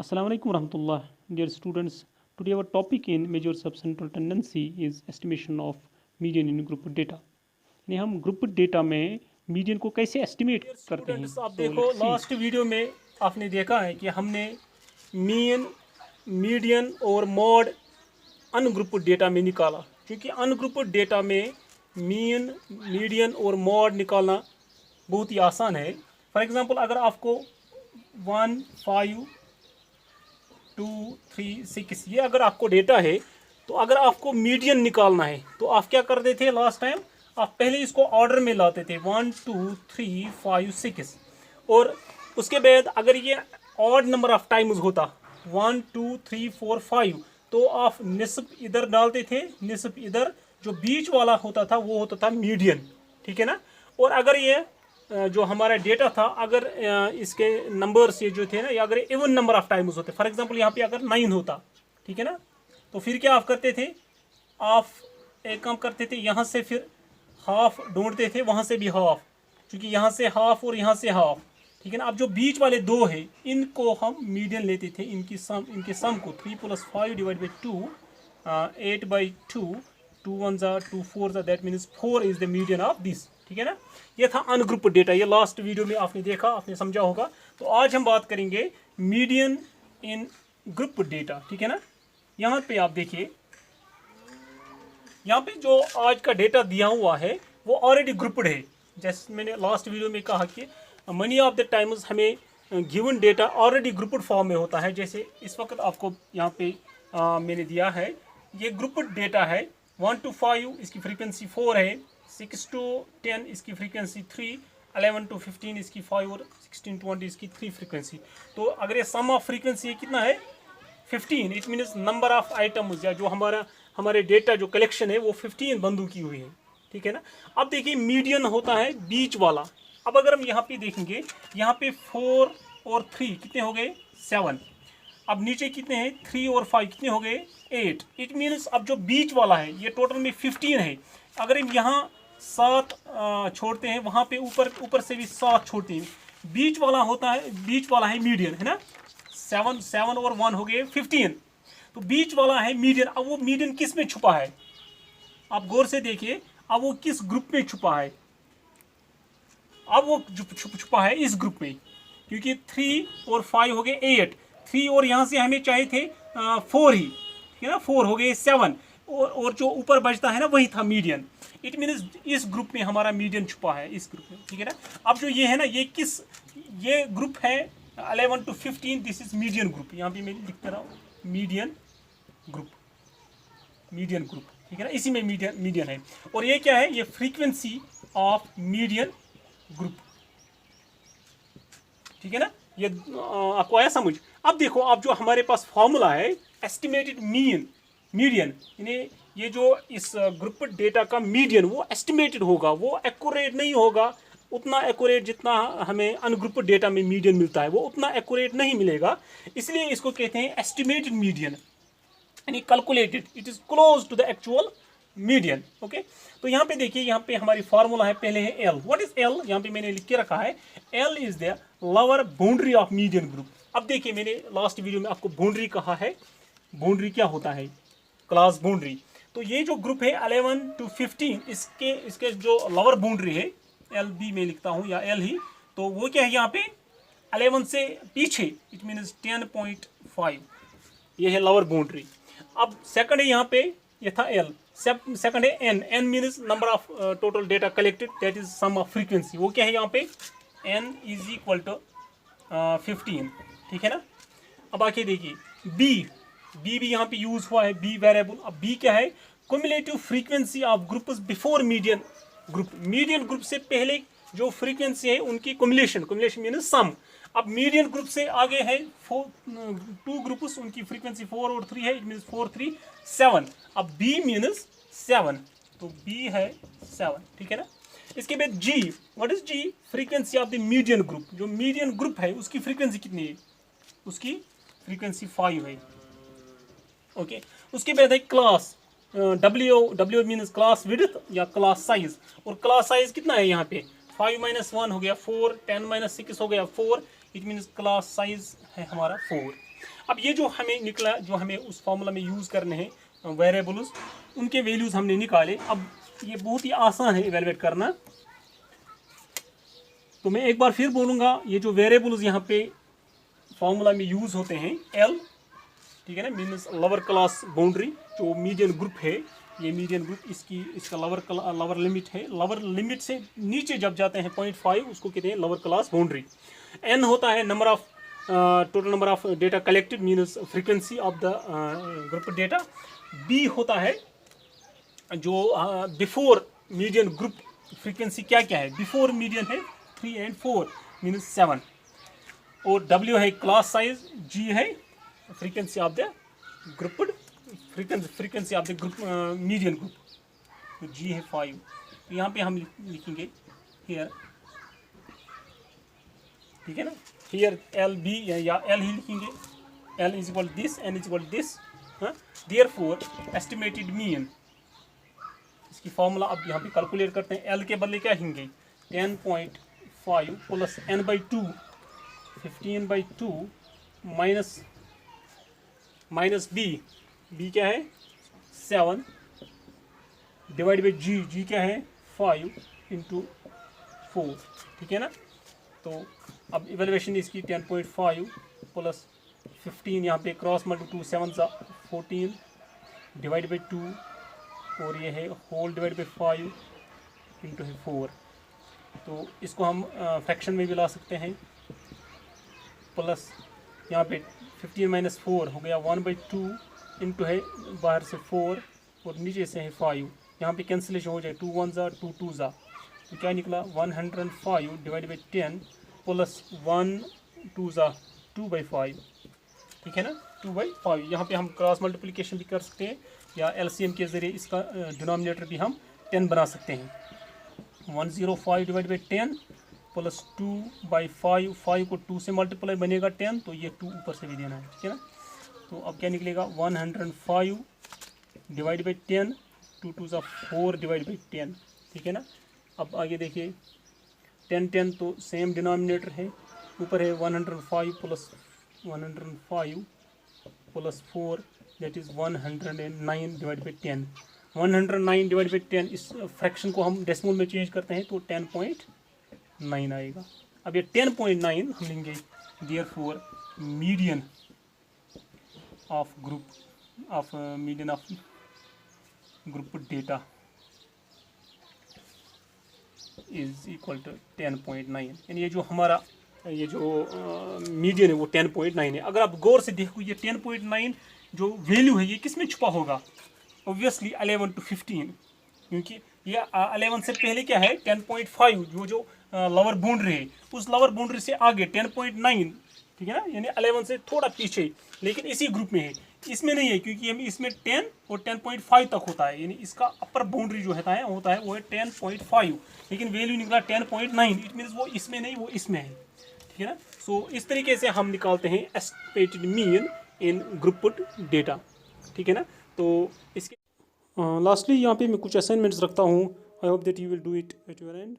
Assalamu alaikum warahmatullah. Dear students, today our topic in major subcentral tendency is estimation of median in group data. यानी हम group data में median को कैसे estimate करते हैं। Students, आप देखो लास्ट वीडियो में आपने देखा है कि हमने मीन, मीडियन और मॉड अनग्रुप्ड डेटा में निकाला, क्योंकि अनग्रुप्ड डेटा में मीन, मीडियन और मॉड निकालना बहुत ही आसान है। फॉर एग्जांपल, अगर आपको 1, 5, 2, 3, 6 ये अगर आपको डेटा है, तो अगर आपको मीडियन निकालना है तो आप क्या करते थे लास्ट टाइम? आप पहले इसको ऑर्डर में लाते थे 1, 2, 3, 5, 6, और उसके बाद अगर ये ऑड नंबर ऑफ टाइम्स होता 1, 2, 3, 4, 5, तो आप निस्ब इधर डालते थे, निस्ब इधर, जो बीच वाला होता था वो होता था मीडियन, ठीक है ना। और अगर ये जो हमारा डेटा था, अगर इसके नंबर्स ये जो थे ना, या अगर इवन नंबर ऑफ टाइम्स होते, फॉर एग्जांपल यहाँ पे अगर 9 होता, ठीक है ना, तो फिर क्या आप करते थे? आप एक काम करते थे, यहाँ से फिर हाफ ढूंढते थे, वहाँ से भी हाफ, क्योंकि यहाँ से हाफ और यहाँ से हाफ, ठीक है ना। अब जो बीच वाले दो है इनको हम मीडियन लेते थे, इनके सम को 3 + 5 / 2, 8/2, 2 1 2 4, that means 4 is the median of this, ठीक है ना। ये था अनग्रुप डेटा, ये लास्ट वीडियो में आपने देखा, आपने समझा होगा। तो आज हम बात करेंगे मीडियन इन ग्रुप डेटा, ठीक है ना। यहाँ पे आप देखिए, यहाँ पे जो आज का डेटा दिया हुआ है वो ऑलरेडी ग्रुप्ड है। जैसे मैंने लास्ट वीडियो में कहा कि मनी ऑफ द टाइम्स हमें given data already grouped form में होता है। जैसे इस वक्त आपको यहाँ पे मैंने दिया है, ये ग्रुप्ड डेटा है। 1 to 5 इसकी फ्रीक्वेंसी 4 है, 6 to 10 इसकी फ्रीक्वेंसी 3, 11 to 15 इसकी 5 और 16 to 20 इसकी 3 फ्रीक्वेंसी। तो अगर ये सम ऑफ फ्रीक्वेंसी कितना है 15, it means number of items, या जो हमारे डेटा जो कलेक्शन है वो 15 बंदों की हुई है, ठीक है ना। अब देखिए मीडियन होता है बीच वाला। अब अगर हम यहाँ पे देखेंगे, यहाँ पे 4 और 3 कितने हो गए? 7। अब नीचे कितने हैं? 3 और 5 कितने हो गए? 8। इट मीन्स अब जो बीच वाला है ये टोटल में 15 है। अगर हम यहाँ 7 छोड़ते हैं, वहाँ पे ऊपर से भी 7 छोड़ते हैं, बीच वाला है मीडियन, है ना। 7 और 1 हो गए 15, तो बीच वाला है मीडियन। अब वो मीडियन किस में छुपा है? आप गौर से देखिए, अब वो किस ग्रुप में छुपा है? अब वो छुपा है इस ग्रुप में, क्योंकि 3 और 5 हो गए 8, 3 और यहाँ से हमें चाहिए थे 4 ही, ठीक है ना। 4 हो गए 7, और जो ऊपर बचता है ना वही था मीडियन। इट मीन्स इस ग्रुप में हमारा मीडियन छुपा है, इस ग्रुप में, ठीक है ना। अब जो ये है ना, ये ग्रुप है 11 to 15, this is median group. यहाँ पे मैं लिखता रहा हूँ मीडियन ग्रुप, ठीक है ना। इसी में मीडियन है। और ये क्या है? ये फ्रीक्वेंसी ऑफ मीडियन ग्रुप, ठीक है ना। ये आपको आया समझ? अब देखो, अब जो हमारे पास फॉर्मूला है एस्टिमेटेड मीडियन, यानी ये जो इस ग्रुप डेटा का मीडियन वो एस्टिमेटेड होगा, वो एक्यूरेट नहीं होगा। उतना एक्यूरेट जितना हमें अनग्रुप डेटा में मीडियन मिलता है वो उतना एक्यूरेट नहीं मिलेगा। इसलिए इसको कहते हैं एस्टिमेटेड मीडियन, यानी calculated, it is close to the actual median. Okay, तो यहाँ पे देखिए, यहाँ पे हमारी फार्मूला है, पहले है एल। What is L? यहाँ पे मैंने लिख के रखा है, L is the lower boundary of median group. अब देखिए, मैंने लास्ट वीडियो में आपको बाउंड्री कहा है। बाउंड्री क्या होता है? Class boundary. तो ये जो ग्रुप है 11 to 15, इसके जो लोअर बाउंड्री है, एल बी में लिखता हूँ, या एल ही, तो वो क्या है यहाँ पे 11 से पीछे, इट मीन्स 10.5, ये है लोअर बाउंड्री। अब सेकंड है यहाँ पे, ये था एल, सेकंड है N means number of total data collected, that is sum of frequency. वो क्या है यहाँ पे? एन इज इक्वल टू 15, ठीक है ना। अब आके देखिए बी भी यहाँ पे यूज हुआ है, बी वेरिएबल। अब बी क्या है? Cumulative frequency of groups before median group. Median group से पहले जो फ्रीक्वेंसी है उनकी कुमुलेशन मीन्स सम। अब मीडियन ग्रुप से आगे है 2 ग्रुप्स, उनकी फ्रीक्वेंसी 4 और 3 है, इट मीन्स 4 3 7। अब बी मीन्स 7, तो बी है 7, ठीक है ना। इसके बाद G, what is G? Frequency of the median group. जो मीडियन ग्रुप है उसकी फ्रीक्वेंसी कितनी है? उसकी फ्रीक्वेंसी 5 है। ओके, उसके बाद है class, W means class width या क्लास साइज। और क्लास साइज कितना है यहाँ पे? 5 - 1 हो गया 4, 10 - 6 हो गया 4, इट मीन्स क्लास साइज है हमारा 4। अब ये जो हमें निकला, जो हमें उस फॉर्मूला में यूज़ करने हैं वेरिएबल्स, उनके वैल्यूज़ हमने निकाले। अब ये बहुत ही आसान है इवेलुएट करना। तो मैं एक बार फिर बोलूँगा, ये जो वेरिएबल्स यहाँ पे फॉर्मूला में यूज़ होते हैं, एल, ठीक है ना, मीन्स लोअर क्लास बाउंड्री, जो मीडियन ग्रुप है, ये मीडियन ग्रुप, इसका लोअर लिमिट है। लोअर लिमिट से नीचे जब जाते हैं 0.5, उसको कहते हैं लोअर क्लास बाउंड्री। एन होता है number of total number of data collected, means frequency of the group data. B होता है जो बिफोर मीडियन ग्रुप फ्रीक्वेंसी क्या क्या है, बिफोर मीडियन है 3 and 4 मीन्स 7। और डब्ल्यू है क्लास साइज, जी है frequency of the grouped frequency of the group median group, तो जी है 5। तो यहाँ पे हम लिखेंगे हियर, ठीक है ना, हियर एल बी या एल ही लिखेंगे, L is equal this, N is equal this. Therefore estimated mean, इसकी फॉर्मूला अब यहाँ पे कैलकुलेट करते हैं। एल के बदले क्या लिखेंगे, 10.5 plus N by 2, 15/2 minus B क्या है 7 डिवाइड बाई जी क्या है 5 इंटू 4, ठीक है ना। तो अब इवेल्युएशन इसकी 10.5 प्लस 15, यहाँ पे क्रॉस मल्टी 2 7 14 डिवाइड बाई 2, और ये है होल डिवाइड बाई 5 इंटू है 4। तो इसको हम फ्रैक्शन में भी ला सकते हैं। प्लस यहाँ पे 15 माइनस 4 हो गया 1/2 इंटू है बाहर से 4 और नीचे से है 5। यहाँ पे कैंसिलेशन हो जाए, 2 1 2 2 तो क्या निकला 105 डिवाइड बाई 10 प्लस 1 2 2/5, ठीक है ना, 2/5। यहाँ पे हम क्रॉस मल्टीप्लिकेशन भी कर सकते हैं या एलसीएम के ज़रिए इसका डिनोमिनेटर भी हम 10 बना सकते हैं। 105 डिवाइड बाई 10 प्लस 2/5, 5 को 2 से मल्टीप्लाई बनेगा 10, तो ये 2 ऊपर से भी देना है, ठीक है ना। तो अब क्या निकलेगा 105 डिवाइड बाई 10, 2 2 4 डिवाइड बाई 10, ठीक है ना। अब आगे देखिए 10 तो सेम डिनोमिनेटर है, ऊपर है 105 plus 105 plus 4 that is 109 divide by 10। 109 divide by 10, इस फ्रैक्शन को हम डेसिमल में चेंज करते हैं तो 10.9 आएगा। अब ये 10.9 हम लेंगे, therefore median of group data is equal to 10.9, यानी ये जो हमारा ये जो मीडियन है वो 10.9 है। अगर आप गौर से देखो ये 10.9 जो वैल्यू है ये किस में छुपा होगा, ऑब्वियसली 11 to 15, क्योंकि ये 11 से पहले क्या है 10.5 जो लोअर बाउंड्री है, उस लोअर बाउंड्री से आगे 10.9, ठीक है ना, यानी 11 से थोड़ा पीछे, लेकिन इसी ग्रुप में है, इसमें नहीं है, क्योंकि हम इसमें 10 और 10.5 तक होता है, यानी इसका अपर बाउंड्री जो होता है वो है 10.5, लेकिन वैल्यू निकला 10.9, इट मीन्स वो इसमें नहीं, वो इसमें है, ठीक है ना। सो इस तरीके से हम निकालते हैं estimated mean in grouped data, ठीक है ना। तो इसके लास्टली यहाँ पे मैं कुछ असाइनमेंट्स रखता हूँ, I hope that you will do it at your and.